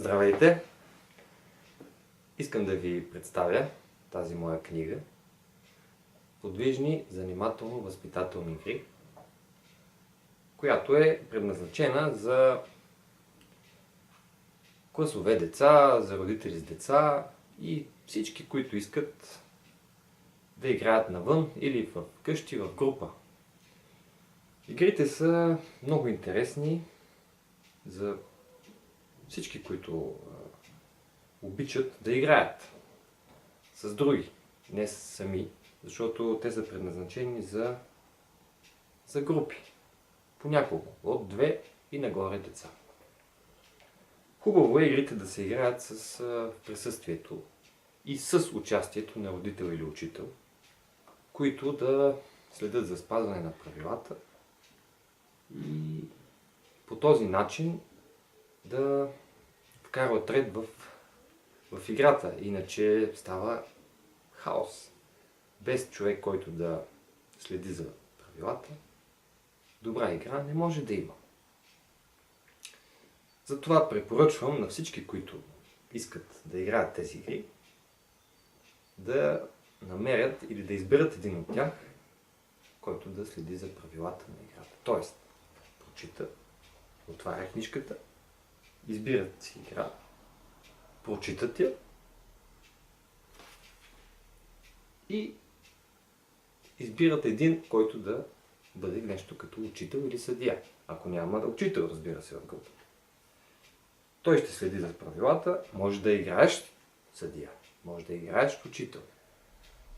Здравейте! Искам да ви представя тази моя книга Подвижни занимателно-възпитателни игри, която е предназначена за класове деца, за родители с деца и всички, които искат да играят навън или в къщи, в група. Игрите са много интересни за всички, които обичат да играят с други, не сами, защото те са предназначени за групи, по няколко, от 2 и нагоре деца. Хубаво е игрите да се играят с присъствието и с участието на родител или учител, които да следят за спазване на правилата и по този начин да вкарват ред в играта, иначе става хаос. Без човек, който да следи за правилата, добра игра не може да има. Затова препоръчвам на всички, които искат да играят тези игри, да намерят или да изберат един от тях, който да следи за правилата на играта. Тоест, прочита, отваря книжката, избират си игра, прочитат я и избират един, който да бъде нещо като учител или съдия. Ако няма учител, разбира се, в групата. Той ще следи за правилата, може да играеш съдия, може да играеш учител.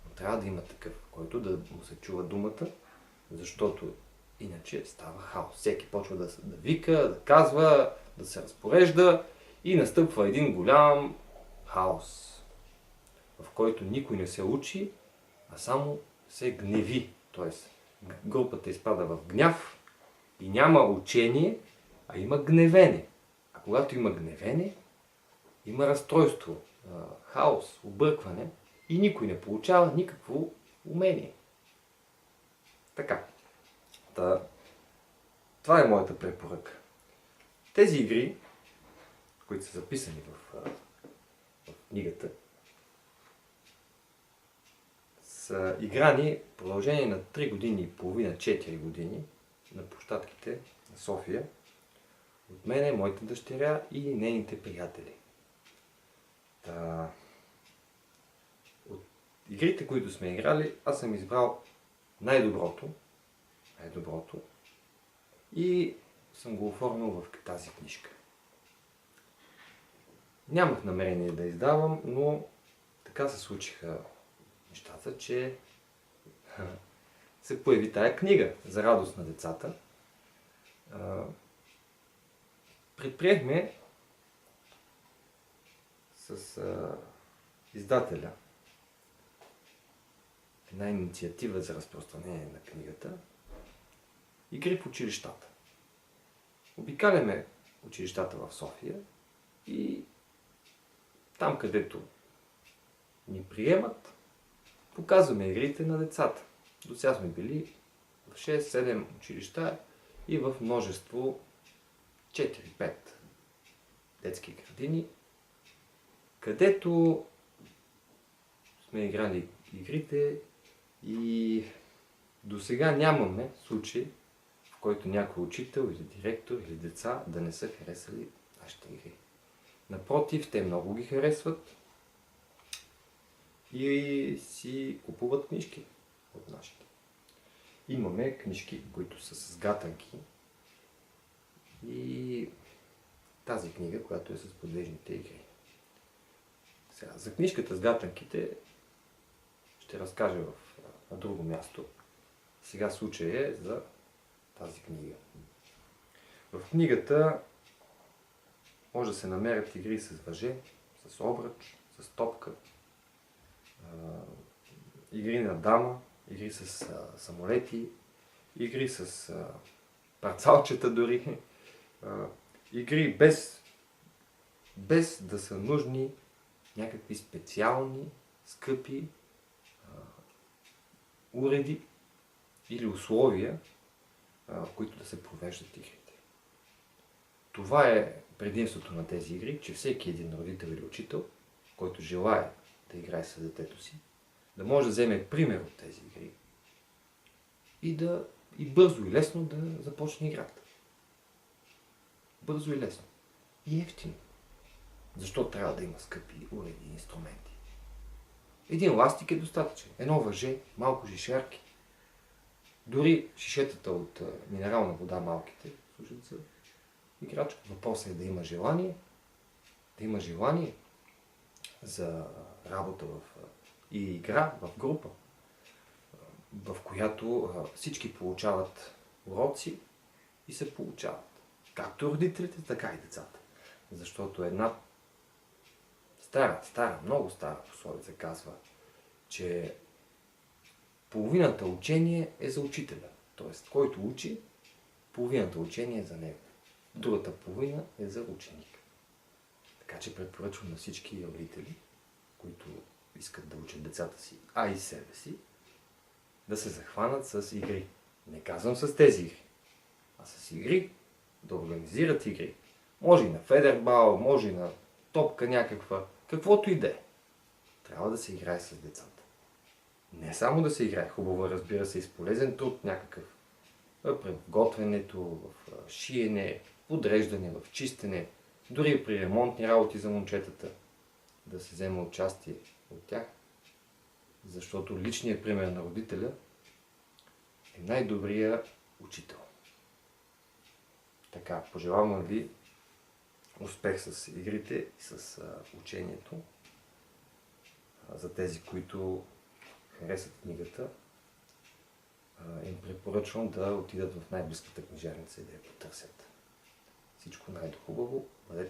Но трябва да има такъв, който да му се чува думата, защото иначе става хаос. Всеки почва да вика, да казва, да се разпорежда и настъпва един голям хаос, в който никой не се учи, а само се гневи. Тоест, групата изпада в гняв и няма учение, а има гневене. А когато има гневене, има разстройство, хаос, объркване и никой не получава никакво умение. Така. Това е моята препоръка. Тези игри, които са записани в книгата, са играни в продължение на 3 години и половина, 4 години на площадките на София от мене, моята дъщеря и нейните приятели. От игрите, които сме играли, аз съм избрал най-доброто и съм го оформил в тази книжка. Нямах намерение да издавам, но така се случиха нещата, че се появи тая книга за радост на децата. Предприехме с издателя една инициатива за разпространение на книгата Игри в училищата. Обикаляме училищата в София и там, където ни приемат, показваме игрите на децата. До сега сме били в 6-7 училища и в множество 4-5 детски градини, където сме играли игрите и до сега нямаме случай, в който някой учител или директор или деца да не са харесали нашите игри. Напротив, те много ги харесват и си купуват книжки от нашите. Имаме книжки, които са с гатанки и тази книга, която е с подвижните игри. Сега, за книжката с гатанките ще разкажа на друго място. Сега случай е за тази книга. В книгата може да се намерят игри с въже, с обръч, с топка, игри на дама, игри с самолети, игри с парцалчета дори, игри без да са нужни някакви специални, скъпи уреди или условия, в които да се провеждат игрите. Това е предимството на тези игри, че всеки един родител или учител, който желае да играе с детето си, да може да вземе пример от тези игри и бързо и лесно да започне играта. Бързо и лесно. И евтино. Защо трябва да има скъпи уреди и инструменти? Един ластик е достатъчен. Едно въже, малко шишарки. Дори шишетата от минерална вода, малките, служат за играчка. Въпросът е да има желание за работа и игра в група, в която всички получават уроци и се получават. Както родителите, така и децата. Защото една много стара пословица казва, че половината учение е за учителя. Тоест, който учи, половината учение е за него. Другата половина е за ученика. Така че препоръчвам на всички родители, които искат да учат децата си, а и себе си, да се захванат с игри. Не казвам с тези игри, а с игри, да организират игри. Може и на федербал, може и на топка някаква, каквото и да е. Трябва да се играе с децата. Не само да се играе, хубаво, разбира се, и с полезен труд някакъв. При готвенето, в шиене, подреждане, в чистене, дори при ремонтни работи за момчетата, да се вземе участие от тях. Защото личният пример на родителя е най-добрият учител. Така, пожелавам ви успех с игрите и с учението. За тези, които харесат книгата, им препоръчвам да отидат в най-близката книжарница и да я потърсят. Всичко най-хубаво. Бъдете